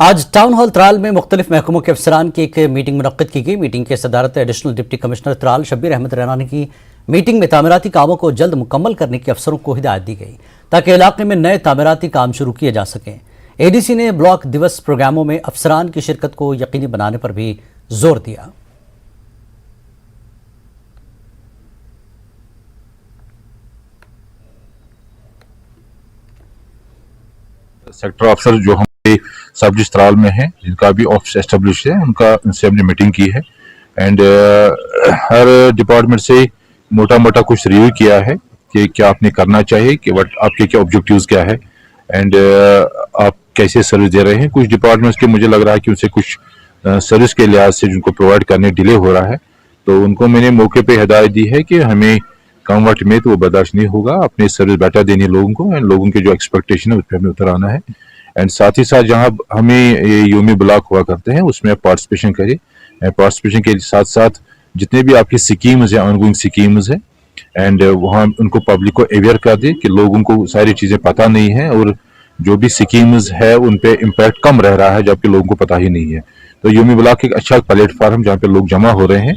आज town hall Tral में मुख्तलिफ महकमों के अफसरान की एक मीटिंग मुनक्किद की गई। मीटिंग की सदारत additional deputy commissioner Tral Shabbir Ahmad Raina ने की। मीटिंग में तामीराती कामों को जल्द मुकम्मल करने की अफसरों को हिदायत दी गई ताकि इलाके में नए तामीराती काम शुरू किए जा सकें। एडीसी ने ब्लॉक दिवस प्रोग्रामों में अफसरान की शिरकत को यकीनी बनाने पर भी जोर दिया। सेक्टर अफसर जो हमारे सब डिस्ट्रिक्ट त्राल में है, जिनका भी ऑफिस एस्टेब्लिश है, उनसे हमने मीटिंग की है एंड हर डिपार्टमेंट से मोटा मोटा कुछ रिव्यू किया है कि क्या आपने करना चाहिए, कि वट आपके क्या ऑब्जेक्टिव्स क्या है एंड आप कैसे सर्विस दे रहे हैं। कुछ डिपार्टमेंट्स के मुझे लग रहा है कि उनसे कुछ सर्विस के लिहाज से जिनको प्रोवाइड करने डिले हो रहा है, तो उनको मैंने मौके पे हिदायत दी है कि हमें कम वक्त में तो वो बर्दाश्त नहीं होगा, अपनी सर्विस बेटर देनी है लोगों को एंड लोगों के जो एक्सपेक्टेशन है उस पर हमें उतर आना है। एंड साथ ही साथ जहां हमें ये यूमी ब्लॉक हुआ करते हैं उसमें पार्टिसिपेशन करें। पार्टिसिपेशन के साथ साथ जितने भी आपकी स्कीम्स है, ऑनगोइंग स्कीम्स है, एंड वहाँ उनको पब्लिक को अवेयर कर दे कि लोगों को सारी चीजें पता नहीं है और जो भी स्कीम्स है उन पे इम्पैक्ट कम रह रहा है जबकि लोगों को पता ही नहीं है। तो यूमी ब्लॉक एक अच्छा प्लेटफॉर्म जहाँ पे लोग जमा हो रहे हैं